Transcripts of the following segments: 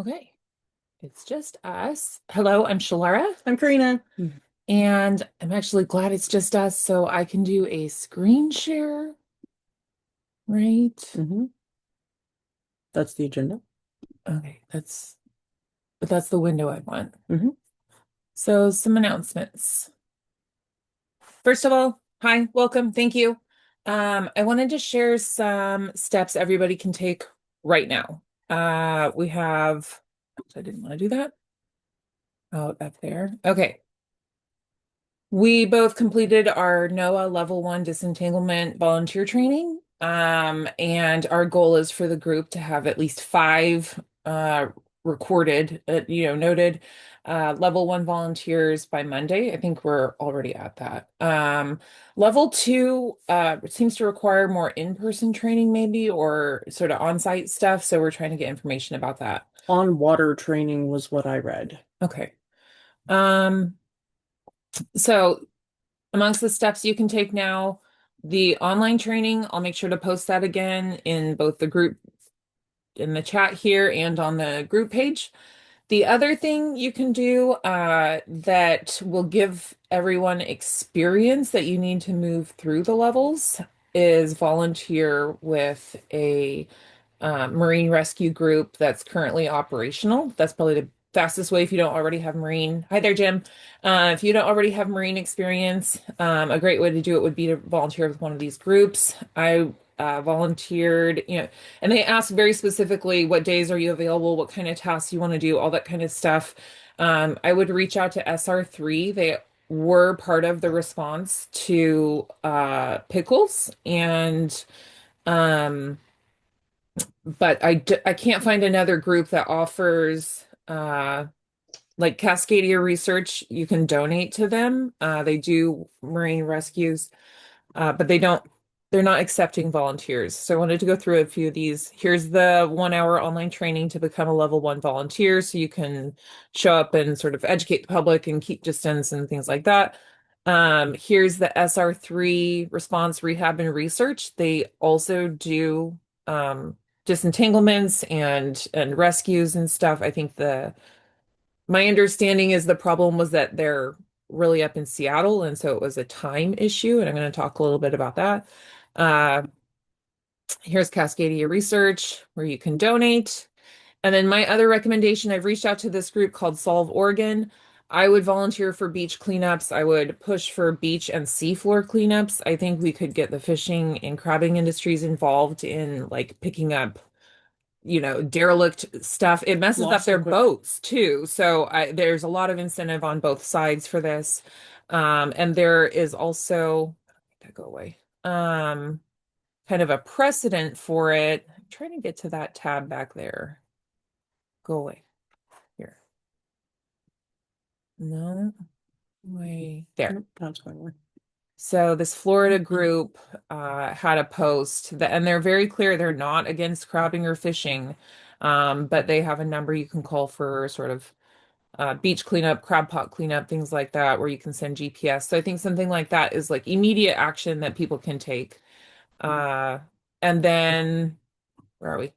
Okay, it's just us. Hello, I'm Shalara, I'm Karina. and I'm actually glad it's just us so I can do a screen share, right? Mm-hmm. That's the agenda. Okay, that's the window I want. Mm-hmm. So some announcements. First of all, hi, welcome, thank you. I wanted to share some steps everybody can take right now. We have, I didn't want to do that out up there. Okay. We both completed our NOAA Level 1 disentanglement volunteer training. And our goal is for the group to have at least five recorded, noted Level 1 volunteers by Monday. I think we're already at that. Level 2 seems to require more in-person training, maybe, or sort of on-site stuff. So we're trying to get information about that. On water training was what I read. Okay. Um, so amongst the steps you can take now, the online training, I'll make sure to post that again in both the group in the chat here and on the group page. The other thing you can do that will give everyone experience that you need to move through the levels is volunteer with a marine rescue group that's currently operational. That's probably the fastest way if you don't already have marine. Hi there, Jim. If you don't already have marine experience, a great way to do it would be to volunteer with one of these groups. I volunteered, and they ask very specifically what days are you available, what kind of tasks you want to do, all that kind of stuff. I would reach out to SR3. They were part of the response to pickles and um but I can't find another group that offers like Cascadia Research. You can donate to them. They do marine rescues, but they're not accepting volunteers. So I wanted to go through a few of these. Here's the 1 hour online training to become a level 1 volunteer so you can show up and sort of educate the public and keep distance and things like that. Here's the SR3 response rehab and research. They also do disentanglements and rescues and stuff. I think the my understanding is the problem was that they're really up in Seattle, and so it was a time issue, and I'm going to talk a little bit about that. Uh, Here's Cascadia Research, where you can donate. And then my other recommendation, I've reached out to this group called Solve Oregon. I would volunteer for beach cleanups. I would push for beach and seafloor cleanups. I think we could get the fishing and crabbing industries involved in like picking up, derelict stuff. It messes up Lost their equipment. boats too. So there's a lot of incentive on both sides for this. And there is also, that go away. Kind of a precedent for it. I'm trying to get to that tab back there. Go away. Here. No way. There. Nope, that's going away. So this Florida group had a post that, and they're very clear they're not against crabbing or fishing, but they have a number you can call for sort of beach cleanup, crab pot cleanup, things like that, where you can send GPS. So I think something like that is like immediate action that people can take. Uh, and then where are we?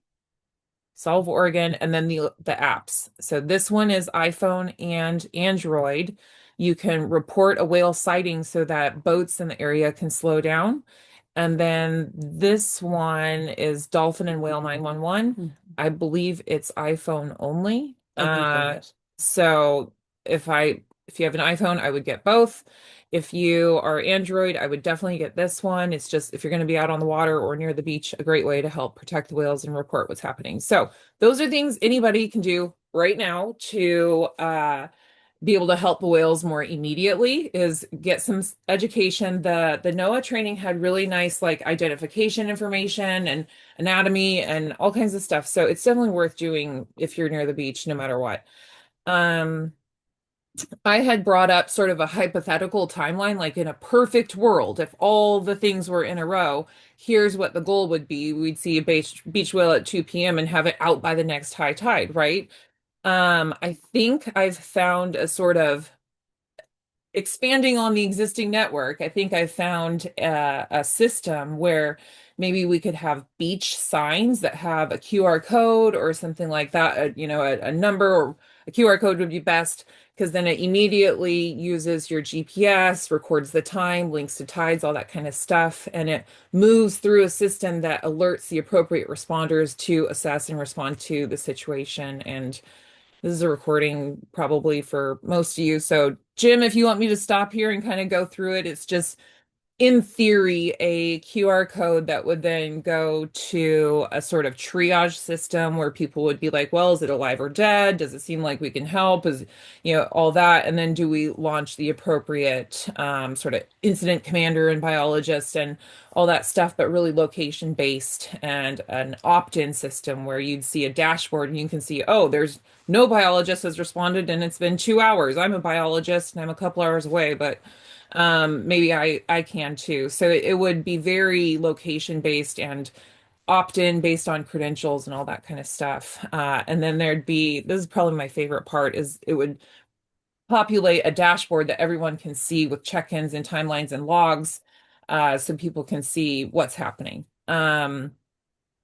Solve Oregon, and then the apps. So this one is iPhone and Android. You can report a whale sighting so that boats in the area can slow down. And then this one is Dolphin and Whale 911. Hmm. I believe it's iPhone only. I think so, yes. So if you have an iPhone, I would get both. If you are Android, I would definitely get this one. It's just if you're going to be out on the water or near the beach, a great way to help protect the whales and report what's happening. So those are things anybody can do right now to be able to help the whales more immediately is get some education. The NOAA training had really nice like identification information and anatomy and all kinds of stuff. So it's definitely worth doing if you're near the beach, no matter what. Um, I had brought up sort of a hypothetical timeline, like in a perfect world, if all the things were in a row, here's what the goal would be. We'd see a beach whale at 2 p.m. and have it out by the next high tide, right? I think I've found a sort of expanding on the existing network, I think I found a system where maybe we could have beach signs that have a QR code or something like that. A number or a QR code would be best because then it immediately uses your GPS, records the time, links to tides, all that kind of stuff, and it moves through a system that alerts the appropriate responders to assess and respond to the situation. And this is a recording probably for most of you. So, Jim, if you want me to stop here and kind of go through it, it's just in theory, a QR code that would then go to a sort of triage system where people would be like, well, is it alive or dead? Does it seem like we can help? All that. And then do we launch the appropriate sort of incident commander and biologist and all that stuff, but really location based and an opt-in system where you'd see a dashboard and you can see, oh, there's no biologist has responded and it's been 2 hours. I'm a biologist and I'm a couple hours away, but maybe I can too. So it would be very location based and opt-in based on credentials and all that kind of stuff. And then there'd be, this is probably my favorite part, is it would populate a dashboard that everyone can see with check-ins and timelines and logs, so people can see what's happening.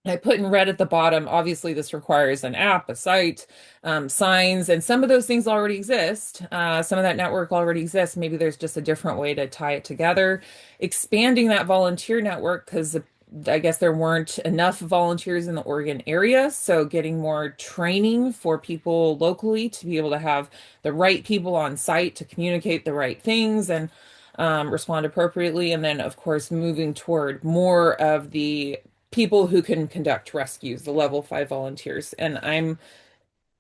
I put in red at the bottom. Obviously, this requires an app, a site, signs, and some of those things already exist. Some of that network already exists. Maybe there's just a different way to tie it together. Expanding that volunteer network because I guess there weren't enough volunteers in the Oregon area. So getting more training for people locally to be able to have the right people on site to communicate the right things and respond appropriately. And then, of course, moving toward more of the people who can conduct rescues, the level 5 volunteers. And I'm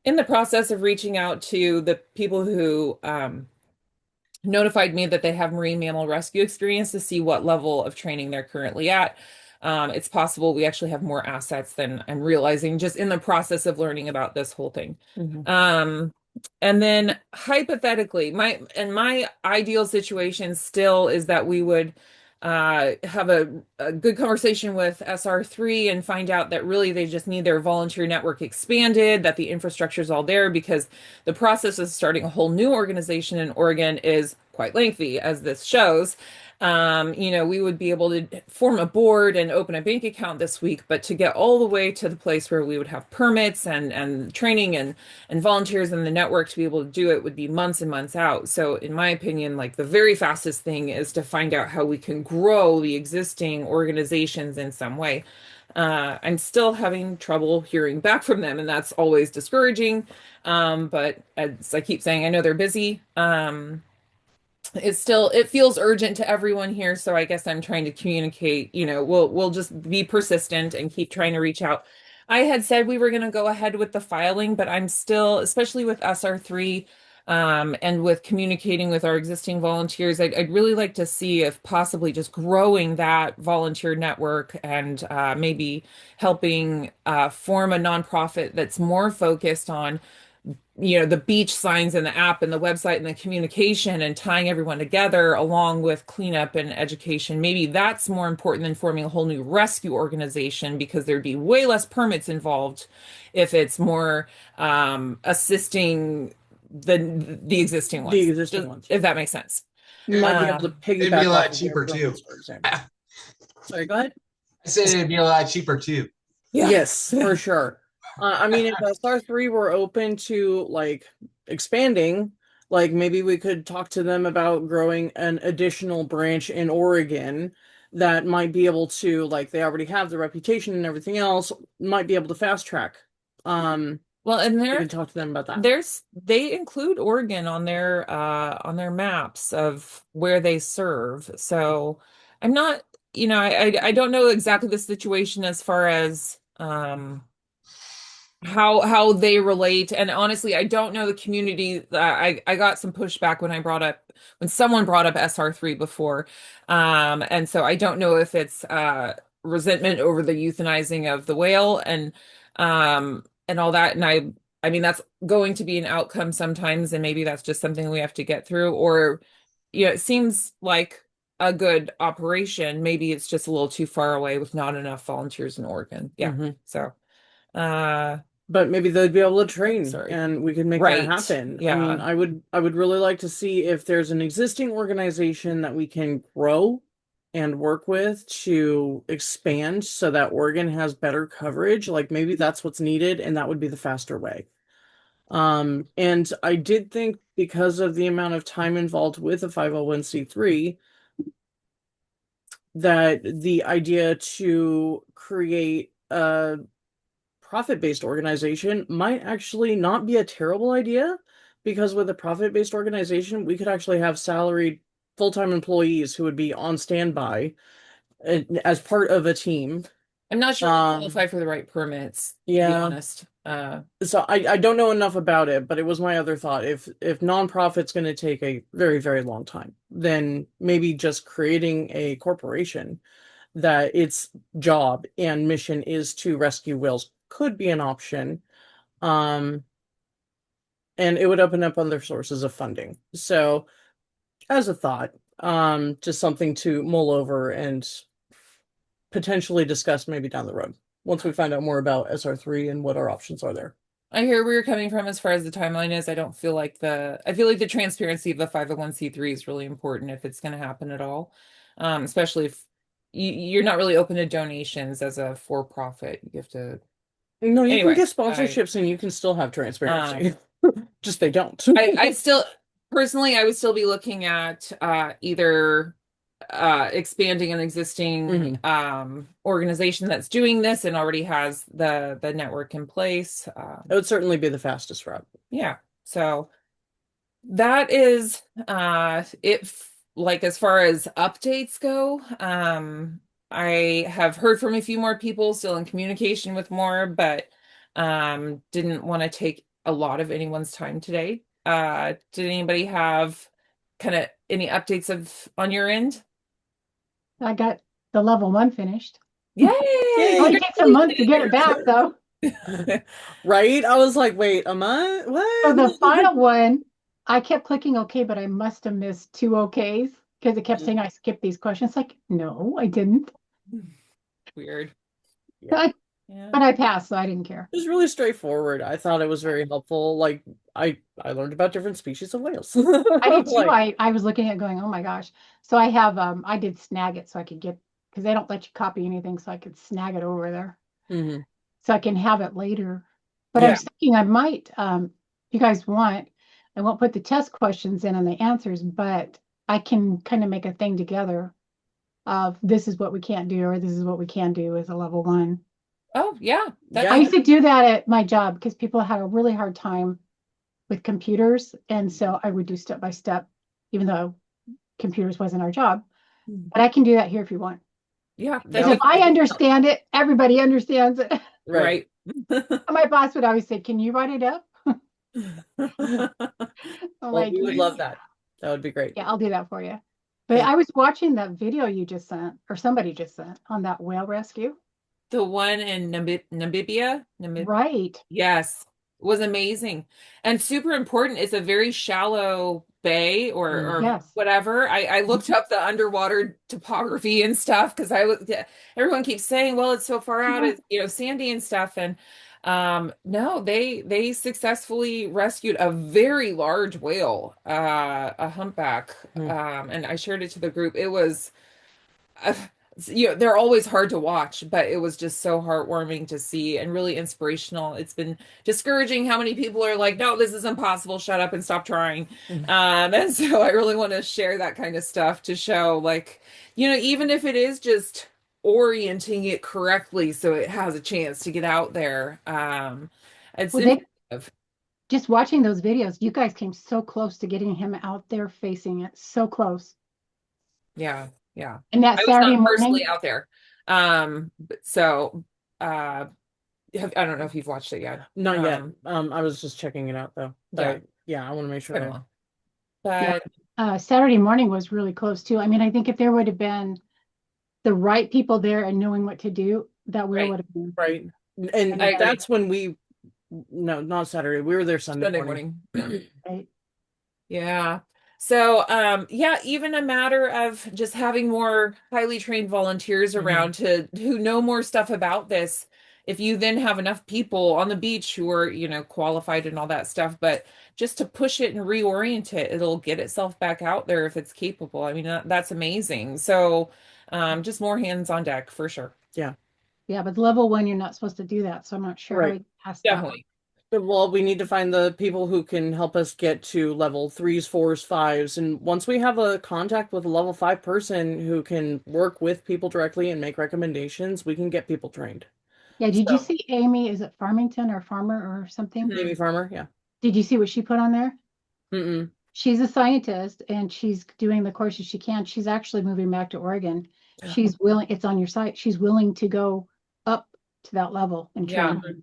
in the process of reaching out to the people who notified me that they have marine mammal rescue experience to see what level of training they're currently at. It's possible we actually have more assets than I'm realizing just in the process of learning about this whole thing. Mhm. And then hypothetically, my ideal situation still is that we would have a good conversation with SR3 and find out that really they just need their volunteer network expanded, that the infrastructure is all there because the process of starting a whole new organization in Oregon is quite lengthy, as this shows. We would be able to form a board and open a bank account this week, but to get all the way to the place where we would have permits and training and volunteers in the network to be able to do it would be months and months out. So in my opinion, like the very fastest thing is to find out how we can grow the existing organizations in some way. I'm still having trouble hearing back from them, and that's always discouraging. But as I keep saying, I know they're busy. It feels urgent to everyone here, so I guess I'm trying to communicate, we'll just be persistent and keep trying to reach out. I had said we were going to go ahead with the filing, but I'm still, especially with SR3, and with communicating with our existing volunteers, I'd really like to see if possibly just growing that volunteer network and maybe helping form a nonprofit that's more focused on the beach signs and the app and the website and the communication and tying everyone together along with cleanup and education. Maybe that's more important than forming a whole new rescue organization because there'd be way less permits involved if it's more assisting the existing ones. The existing ones. If that makes sense. You might be able to It'd be piggyback a lot off of cheaper, their too. drones, for example. Sorry, go ahead. I said it'd be a lot cheaper too. Yes, for sure. I mean, if SR3 were open to like expanding, like maybe we could talk to them about growing an additional branch in Oregon that might be able to, like, they already have the reputation and everything else, might be able to fast track. Well, and We can talk to them about that. they include Oregon on their maps of where they serve. So I'm not, I don't know exactly the situation as far as how they relate. And honestly, I don't know the community. I got some pushback when someone brought up SR3 before. And so I don't know if it's resentment over the euthanizing of the whale and all that. And I mean that's going to be an outcome sometimes, and maybe that's just something we have to get through. Or, it seems like a good operation. Maybe it's just a little too far away with not enough volunteers in Oregon. Yeah. Mhm. So uh but maybe they'd be able to train Sorry. and we could make Right. that happen. I Yeah. mean, I would really like to see if there's an existing organization that we can grow and work with to expand so that Oregon has better coverage. Like maybe that's what's needed and that would be the faster way. And I did think because of the amount of time involved with a 501c3 that the idea to create a profit-based organization might actually not be a terrible idea, because with a profit-based organization, we could actually have salaried full-time employees who would be on standby as part of a team. I'm not sure we qualify for the right permits, to be yeah. honest. So I don't know enough about it, but it was my other thought. If nonprofit's going to take a very, very long time, then maybe just creating a corporation that its job and mission is to rescue whales could be an option. And it would open up other sources of funding. So as a thought, just something to mull over and potentially discuss maybe down the road once we find out more about SR3 and what our options are there. I hear where you're coming from as far as the timeline is. I feel like the transparency of the 501c3 is really important if it's going to happen at all. Especially if you're not really open to donations as a for-profit. You have to. No, you Anyway, can get sponsorships and you can still have transparency. Just they don't. I still personally I would still be looking at either expanding an existing organization that's doing this and already has the network in place. It would certainly be the fastest route. Yeah. So that is it. Like as far as updates go, I have heard from a few more people, still in communication with more, but didn't want to take a lot of anyone's time today. Did anybody have kind of any updates on your end? I got the level 1 finished. Yay! It only takes a month to get it back, though. Right? I was like, wait, a month? What? So the final one, I kept clicking OK, but I must have missed 2 OKs because it kept saying I skipped these questions. Like, no, I didn't. Weird. But I passed, so I didn't care. It was really straightforward. I thought it was very helpful. Like I learned about different species of whales. I did too. Like, I was looking at it going, oh my gosh. So I have I did snag it so I could get, because they don't let you copy anything, so I could snag it over there. So I can have it later. But I was thinking I might, if you guys want, I won't put the test questions in and the answers, but I can kind of make a thing together of this is what we can't do or this is what we can do as a level 1. Oh, yeah. Yeah. I used to do that at my job because people had a really hard time with computers. And so I would do step by step, even though computers wasn't our job. But I can do that here if you want. Yeah. If I understand it, everybody understands it. Right. My boss would always say, can you write it up? Well, we would love that. That would be great. Yeah, I'll do that for you. But I was watching that video you just sent, or somebody just sent, on that whale rescue. The one in Namibia? Right. Yes. Was amazing and super important. It's a very shallow bay or whatever. I looked up the underwater topography and stuff because everyone keeps saying, well, it's so far out, it's sandy and stuff. And no, they successfully rescued a very large whale, a humpback. And I shared it to the group. It was they're always hard to watch, but it was just so heartwarming to see and really inspirational. It's been discouraging how many people are like, no, this is impossible, shut up and stop trying. And so I really want to share that kind of stuff to show, like, even if it is just orienting it correctly so it has a chance to get out there. Just watching those videos, you guys came so close to getting him out there facing it. So close. Yeah. Yeah. And that Saturday morning, personally out there. So I don't know if you've watched it yet. Not yet. I was just checking it out though. But yeah, I want to make sure. But Saturday morning was really close too. I mean, I think if there would have been the right people there and knowing what to do, that would have been right. And that's when not Saturday. We were there Sunday morning. Right. Yeah. So, even a matter of just having more highly trained volunteers around who know more stuff about this if you then have enough people on the beach who are, you know, qualified and all that stuff, but just to push it and reorient it, it'll get itself back out there if it's capable. I mean, that's amazing. So, just more hands on deck for sure. Yeah. Yeah, but level one, you're not supposed to do that, so I'm not sure how Right. we pass that. Definitely. Well, we need to find the people who can help us get to level threes, fours, fives. And once we have a contact with a level five person who can work with people directly and make recommendations, we can get people trained. Yeah, did you So- see Amy? Is it Farmington or Farmer or something? Mhm. Amy Farmer, yeah. Did you see what she put on there? Mm-mm. She's a scientist and she's doing the courses she can. She's actually moving back to Oregon. She's willing, it's on your site. She's willing to go up to that level and Yeah. train.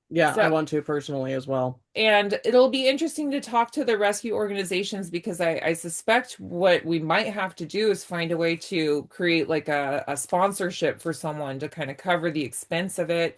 Yeah, So- I want to personally as well. And it'll be interesting to talk to the rescue organizations because I suspect what we might have to do is find a way to create like a sponsorship for someone to kind of cover the expense of it,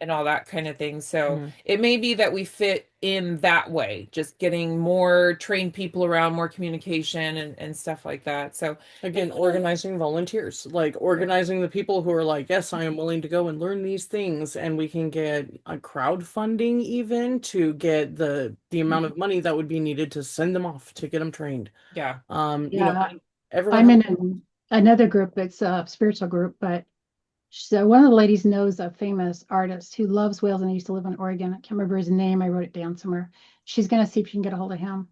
and all that kind of thing. So Mhm. it may be that we fit in that way, just getting more trained people around, more communication and stuff like that. So Again, organizing volunteers, like organizing the people who are like, yes, I am willing to go and learn these things, and we can get a crowdfunding even to get the amount of money that would be needed to send them off to get them trained. yeah. You know, Yeah, everyone. I'm in another group. It's a spiritual group, but so one of the ladies knows a famous artist who loves whales and he used to live in Oregon. I can't remember his name. I wrote it down somewhere. She's going to see if she can get a hold of him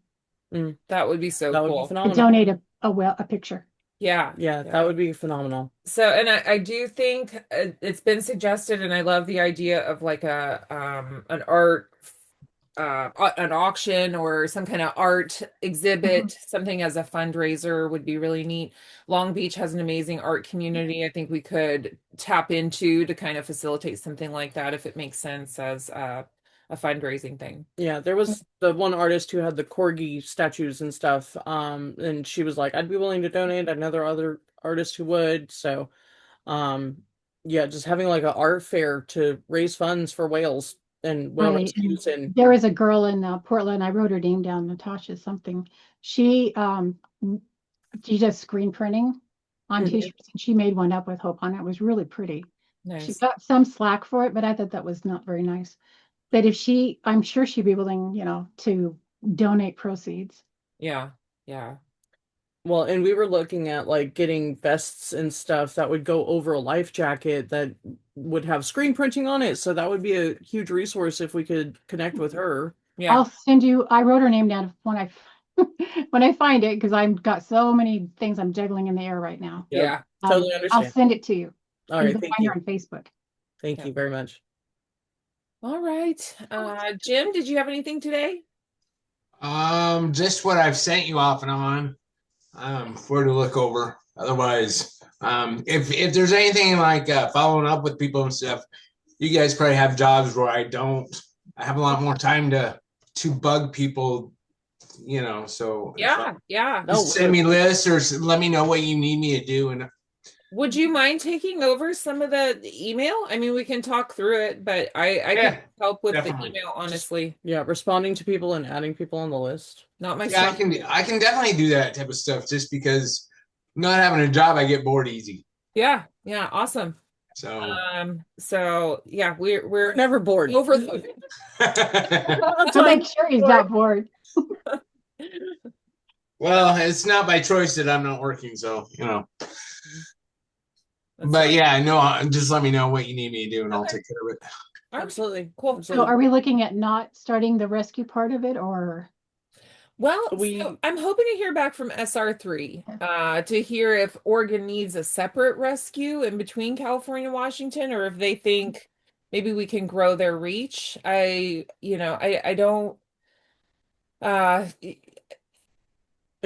That would be so That would be cool. to phenomenal. donate a whale, a picture. Yeah. Yeah, that would be phenomenal. So, and I do think it's been suggested, and I love the idea of like an art an auction or some kind of art exhibit, something as a fundraiser would be really neat. Long Beach has an amazing art community. I think we could tap into to kind of facilitate something like that if it makes sense as a fundraising thing. Yeah, there was the one artist who had the corgi statues and stuff. And she was like, I'd be willing to donate. Another other artist who would. So, yeah, just having like an art fair to raise funds for whales and whale Right, rescues and There was a girl in Portland. I wrote her name down, Natasha something. She does screen printing on Mhm. t-shirts, and she made one up with Hope on it. It was really pretty. She Nice. got some slack for it, but I thought that was not very nice. But I'm sure she'd be willing, to donate proceeds. Yeah. Yeah. well, and we were looking at like getting vests and stuff that would go over a life jacket that would have screen printing on it. So that would be a huge resource if we could connect with her. Yeah. I'll send you, I wrote her name down when I when I find it, because I've got so many things I'm juggling in the air right now. Yep. Yeah. Totally I'll understand. send it to you. All And right, you can thank find you. her on Facebook. Thank Yeah. you very much. All right. Jim, did you have anything today? Just what I've sent you off and on, for to look over. Otherwise, if there's anything like following up with people and stuff, you guys probably have jobs where I don't. I have a lot more time to bug people, So Yeah. Yeah. No, just send me lists or let me know what you need me to do, and Would you mind taking over some of the email? I mean, we can talk through it, but I Yeah, can help with definitely. the email, honestly. yeah, responding to people and adding people on the list. Not my yeah, strong. I can definitely do that type of stuff. Just because not having a job, I get bored easy. Yeah, yeah, awesome. So yeah, we're Never bored. overloaded. So make sure he's not bored. Well, it's not by choice that I'm not working, so But yeah, no, just let me know what you need me to do, and I'll Okay. take care of it. All right, Absolutely. cool. So Absolutely. are we looking at not starting the rescue part of it, or? Well, We- so I'm hoping to hear back from SR3 to hear if Oregon needs a separate rescue in between California and Washington, or if they think maybe we can grow their reach. I don't. I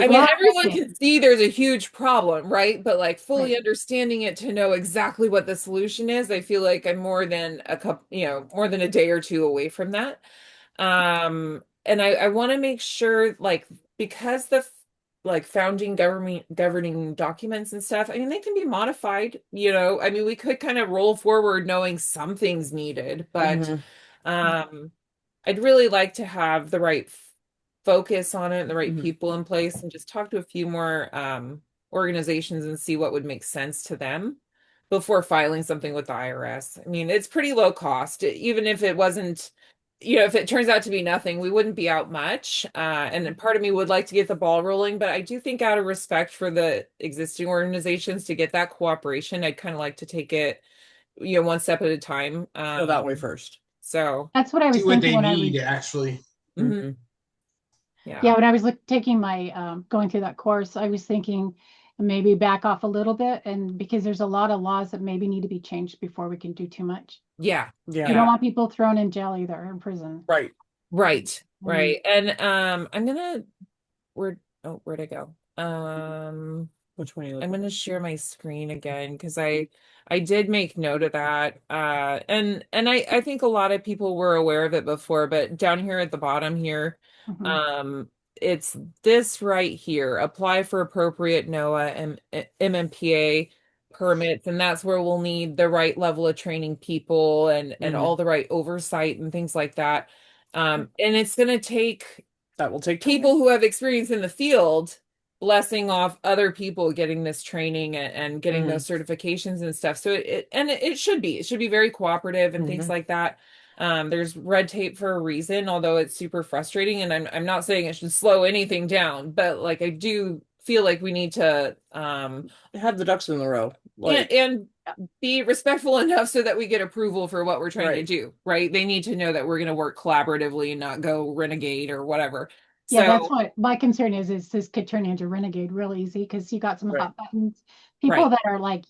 mean, Well, everyone okay. can see there's a huge problem, right? But like fully Right. understanding it to know exactly what the solution is, I feel like I'm more than more than a day or two away from that. And I want to make sure, like, because like founding governing documents and stuff, I mean, they can be modified, I mean, we could kind of roll forward knowing something's needed, but Mhm. I'd really like to have the right focus on it and the right Mhm. people in place and just talk to a few more organizations and see what would make sense to them. before filing something with the IRS. I mean, it's pretty low cost. Even if it wasn't, if it turns out to be nothing, we wouldn't be out much. And then part of me would like to get the ball rolling, but I do think out of respect for the existing organizations to get that cooperation, I'd kind of like to take it, one step at a time. Go that way first. So, That's what I was See what thinking they when I need was, actually. mhm. Yeah. yeah, when I was taking my going through that course, I was thinking maybe back off a little bit, and because there's a lot of laws that maybe need to be changed before we can do too much. Yeah. Yeah. You don't want people thrown in jail either, in prison. Right. Right. Right. And I'm gonna where'd I go? Which one are you I'm looking gonna share my screen again because I did make note of that. And I think a lot of people were aware of it before, but down here at the bottom here, Mhm. it's this right here. Apply for appropriate NOAA and MMPA permits, and that's where we'll need the right level of training people and Mhm. all the right oversight and things like that. And it's gonna take That will take time. people who have experience in the field blessing off other people getting this training and getting Mhm. those certifications and stuff. So it should be very cooperative and things Mhm. like that. There's red tape for a reason, although it's super frustrating, and I'm not saying it should slow anything down, but like I do feel like we need to Have the ducks in a row. Like, and be respectful enough so that we get approval for what we're trying to Right. do, right? They need to know that we're going to work collaboratively and not go renegade or whatever. Yeah, So, that's what my concern is this could turn into renegade real easy because you got some Right. hot buttons. People Right. that are like,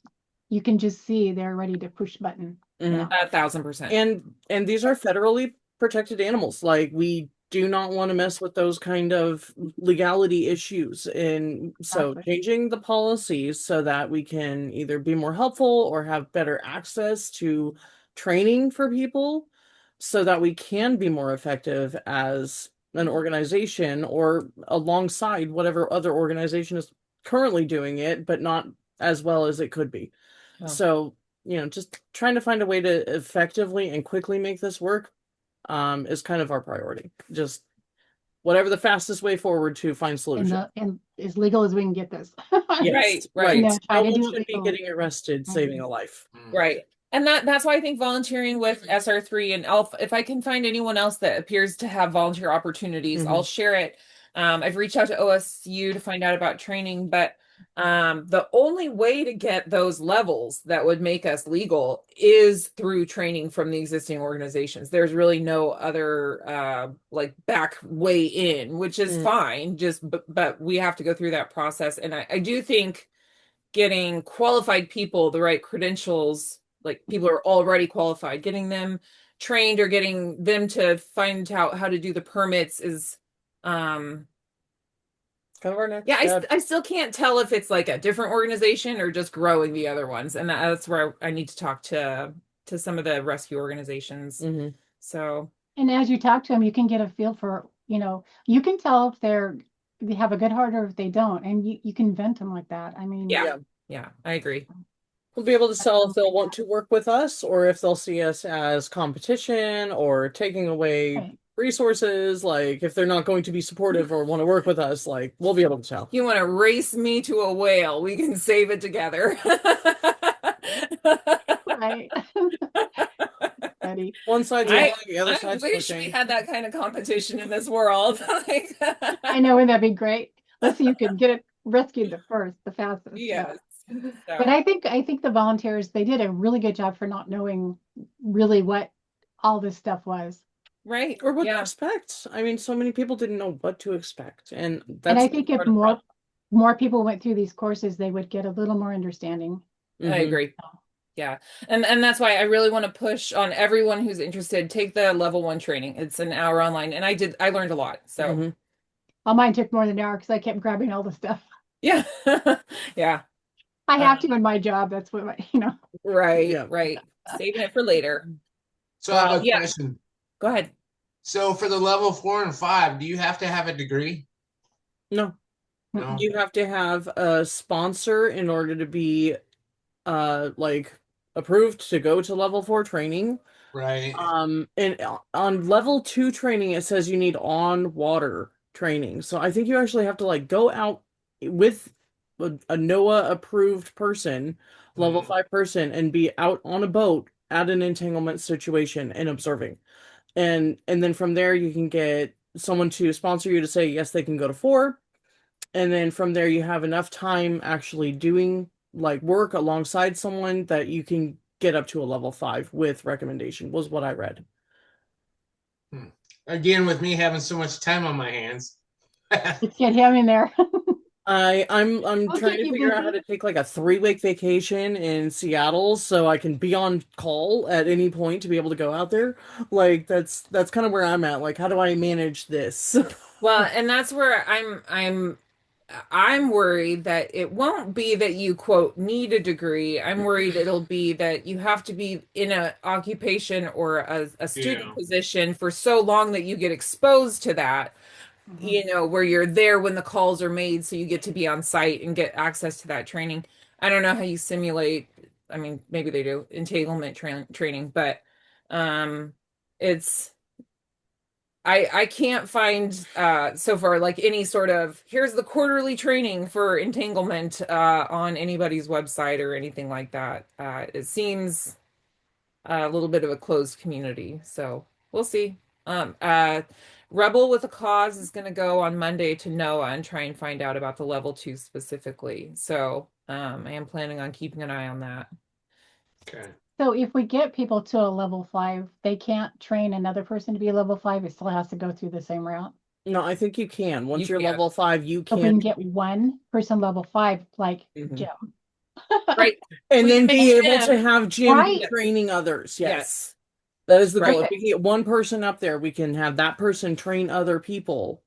you can just see they're ready to push button. Mhm. 1,000%. And these are federally protected animals. Like, we do not want to mess with those kind of legality issues. And so Exactly. changing the policies so that we can either be more helpful or have better access to training for people so that we can be more effective as an organization or alongside whatever other organization is currently doing it, but not as well as it could be. Oh. So, just trying to find a way to effectively and quickly make this work is kind of our priority. Just whatever the fastest way forward to find And solution. and as legal as we can get this. Yes, Right. You know, try No to one do it should be legal. getting arrested saving a life. Right. And that's why I think volunteering with SR3 and if I can find anyone else that appears to have volunteer opportunities, I'll share it. I've reached out to OSU to find out about training, but the only way to get those levels that would make us legal is through training from the existing organizations. There's really no other like back way in, which is fine, but we have to go through that process. And I do think getting qualified people, the right credentials, like people are already qualified, getting them trained or getting them to find out how to do the permits is Kind of our next yeah, step. I still can't tell if it's like a different organization or just growing the other ones. And that's where I need to talk to some of the rescue organizations. So, And as you talk to them, you can get a feel for, you can tell if they have a good heart or if they don't. And you can vent them like that. I mean, yeah, I agree. We'll be able to tell if they'll want to work with us or if they'll see us as competition or taking away Right. resources. Like, if they're not going to be supportive or want to work with us, like, we'll be able to tell. You want to race me to a whale? We can save it together. right. Buddy. One side's I- yelling, the other I side's wish we pushing. had that kind of competition in this world. Like, I know, and that'd be great. Let's see, you can get it rescued the fastest. yes. But So, I think the volunteers, they did a really good job for not knowing really what all this stuff was. right. Or what to Yeah. expect. I mean, so many people didn't know what to expect. And And that's I think if part of the more people went through these courses, they would get a little more understanding. problem. I agree. Yeah. And that's why I really want to push on everyone who's interested, take the level 1 training. It's an hour online and I learned a lot. So Mhm. Well, mine took more than an hour because I kept grabbing all the stuff. yeah. Yeah. I have to in my job. That's what, Right. Yeah. Right. Saving it for later. So I have a Yeah. question. Go ahead. So for the level 4 and 5, do you have to have a degree? No, No. you have to have a sponsor in order to be like approved to go to level 4 training. Right. And on level 2 training, it says you need on water training. So I think you actually have to like go out with a NOAA approved person, level Mhm. 5 person, and be out on a boat at an entanglement situation and observing. And then from there you can get someone to sponsor you to say yes, they can go to 4. And then from there you have enough time actually doing like work alongside someone that you can get up to a level 5 with recommendation, was what I read. Again, with me having so much time on my hands. Let's get him in there. I'm We'll trying keep to you figure out how busy. to take like a 3-week vacation in Seattle so I can be on call at any point to be able to go out there. Like that's kind of where I'm at. Like, how do I manage this? Well, and that's where I'm worried that it won't be that you quote need a degree. I'm worried it'll be that you have to be in a occupation or a student Yeah. position for so long that you get exposed to that, Mhm. where you're there when the calls are made, so you get to be on site and get access to that training. I don't know how you simulate, I mean, maybe they do entanglement training, but um it's I can't find so far like any sort of here's the quarterly training for entanglement on anybody's website or anything like that. It seems a little bit of a closed community, so we'll see. Rebel with a Cause is going to go on Monday to NOAA and try and find out about the level 2 specifically. So I am planning on keeping an eye on that. Okay. So if we get people to a level 5, they can't train another person to be a level 5. It still has to go through the same route. No, I think you can. Once You you're can, level 5, you So if we can. can get one person level 5, like Mhm. Jim. right? And We can then make be able to Jim, have Jim be Right. training others. yes, Yes. That is the goal. right. If we Okay. can get one person up there, we can have that person train other people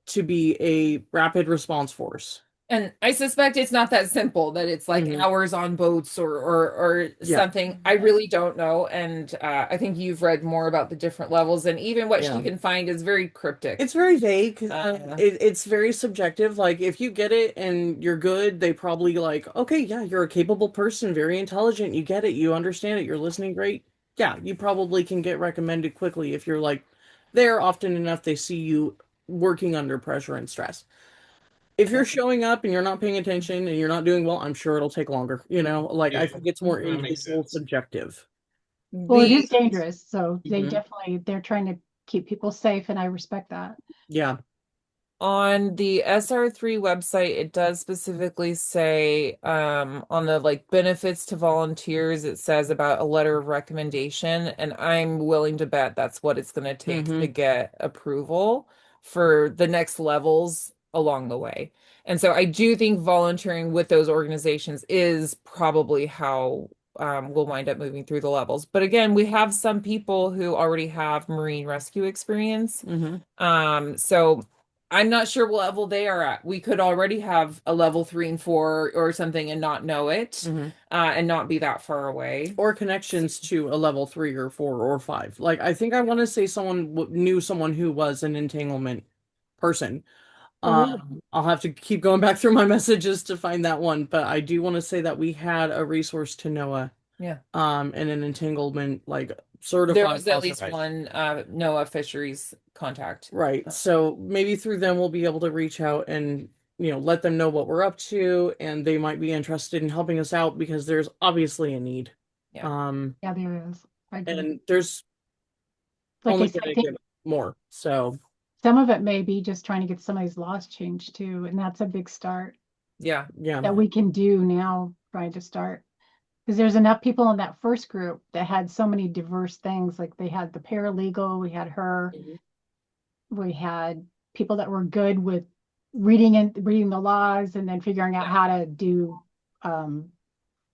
to be a rapid response force. And I suspect it's not that simple, that it's like Mhm. hours on boats or Yeah. something. I really don't know. And I think you've read more about the different levels, and even what she Yeah. can find is very cryptic. It's very vague. Uh, It's very subjective. Like, if you get it and you're good, they probably like, okay, yeah, you're a capable person, very intelligent. You get it. You understand it. You're listening great. Yeah, you probably can get recommended quickly if you're like there often enough. They see you working under pressure and stress. If you're showing up and you're not paying attention and you're not doing well, I'm sure it'll take longer. Like, I Yeah. think it's more That makes individual sense. subjective. Well, it the is dangerous. So they Mhm. definitely, they're trying to keep people safe, and I respect that. Yeah. On the SR3 website, it does specifically say on the like benefits to volunteers, it says about a letter of recommendation, and I'm willing to bet that's what it's going to take to Hmm. get approval for the next levels along the way. And so I do think volunteering with those organizations is probably how we'll wind up moving through the levels. But again, we have some people who already have marine rescue experience. Hmm. So I'm not sure what level they are at. We could already have a level 3 and 4 or something and not know it, Hmm. and not be that far away. Or connections to a level 3 or 4 or 5. Like, I think I want to say someone knew someone who was an entanglement person. Oh, really? I'll have to keep going back through my messages to find that one, but I do want to say that we had a resource to Noah, Yeah. and an entanglement like There certified was at least authorized. one NOAA fisheries contact. Right. So maybe through them we'll be able to reach out and let them know what we're up to, and they might be interested in helping us out because there's obviously a need. Yeah. Yeah, there is. I agree. And there's Like I only said, going I to think get more. So some of it may be just trying to get somebody's laws changed too, and that's a big start Yeah. yeah. that we can do now, trying to start. Because there's enough people in that first group that had so many diverse things. Like they had the paralegal, we had her, Mhm. we had people that were good with reading the laws and then figuring out Yeah. how to do um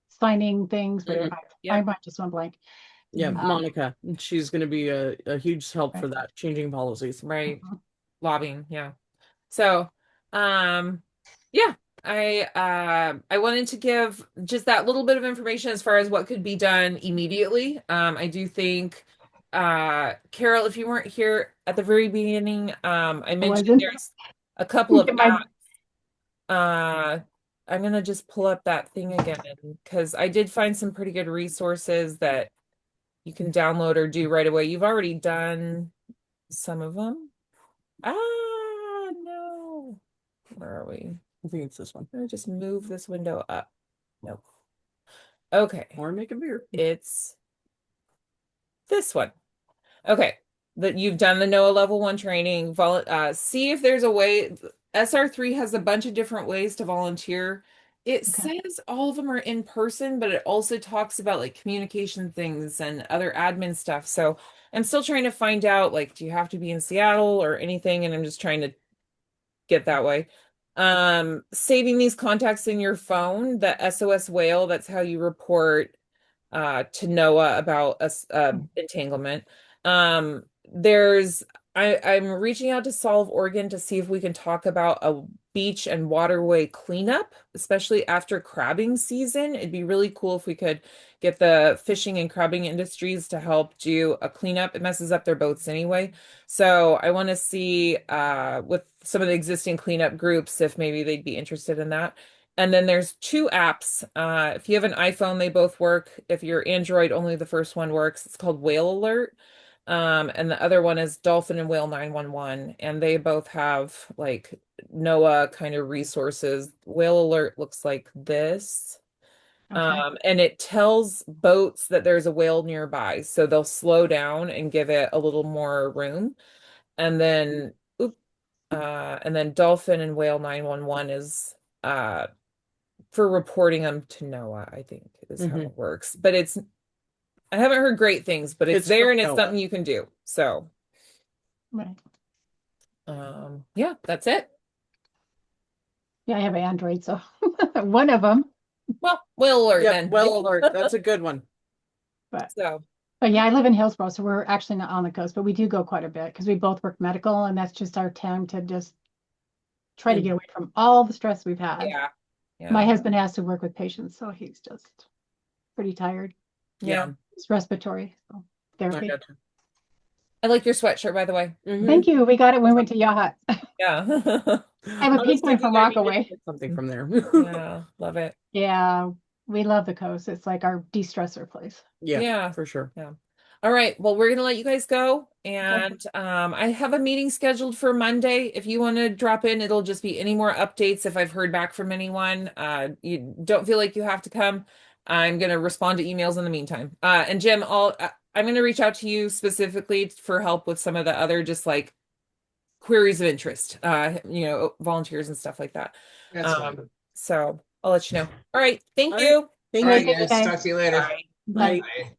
signing things, whatever. Mhm. I Yeah. might just went blank. Yeah, Mhm. Monica. She's going to be a huge help for Right. that, changing policies. Right. Mhm. Lobbying. Yeah. So, um, yeah, I wanted to give just that little bit of information as far as what could be done immediately. I do think Carol, if you weren't here at the very beginning, I I mentioned wasn't. there's a couple of Get my apps. I'm gonna just pull up that thing again because I did find some pretty good resources that you can download or do right away. You've already done some of them. Ah, no. Where are we? I think it's this one. I'm gonna just move this window up. Nope. Okay. Or make it bigger. It's this one. Okay. That you've done the NOAA level 1 training. See if there's a way. SR3 has a bunch of different ways to volunteer. It says all of them are in person, but it also talks about like communication things and other admin stuff. So I'm still trying to find out, like, do you have to be in Seattle or anything? And I'm just trying to get that way. Saving these contacts in your phone, the SOS whale, that's how you report to NOAA about entanglement. I'm reaching out to Solve Oregon to see if we can talk about a beach and waterway cleanup, especially after crabbing season. It'd be really cool if we could get the fishing and crabbing industries to help do a cleanup. It messes up their boats anyway. So I want to see with some of the existing cleanup groups if maybe they'd be interested in that. And then there's 2 apps. If you have an iPhone, they both work. If you're Android, only the first one works. It's called Whale Alert. And the other one is Dolphin and Whale 911. And they both have like NOAA kind of resources. Whale Alert looks like this. And it tells boats that there's a whale nearby. So they'll slow down and give it a little more room. And then Dolphin and Whale 911 is for reporting them to NOAA, I think is how it works. But I haven't heard great things, but it's there and it's something you can do. So Right. Yeah, that's it. Yeah, I have Android, so one of them. Well, Whale Alert Yeah, then. Whale Alert. That's a good one. But So yeah, I live in Hillsborough, so we're actually not on the coast, but we do go quite a bit because we both work medical, and that's just our time to just try to get away from all the stress we've had. yeah. My husband has to work with patients, so he's just pretty tired. Yeah. It's respiratory, so therapy. I like your sweatshirt, by the way. Thank you. We got it when we went to Yahat. Yeah. I have a pink one from Rockaway. Something from there. Yeah, love it. Yeah, we love the coast. It's like our de-stressor place. Yeah, for sure. Yeah. All right. Well, we're gonna let you guys go. And I have a meeting scheduled for Monday. If you want to drop in, it'll just be any more updates if I've heard back from anyone. You don't feel like you have to come. I'm gonna respond to emails in the meantime. And Jim, I'm gonna reach out to you specifically for help with some of the other just like queries of interest, volunteers and stuff like that. That's fine. So I'll let you know. All right. Thank All you. Thank All you. right, guys. Okay. Talk to you later. Bye. Bye. Bye.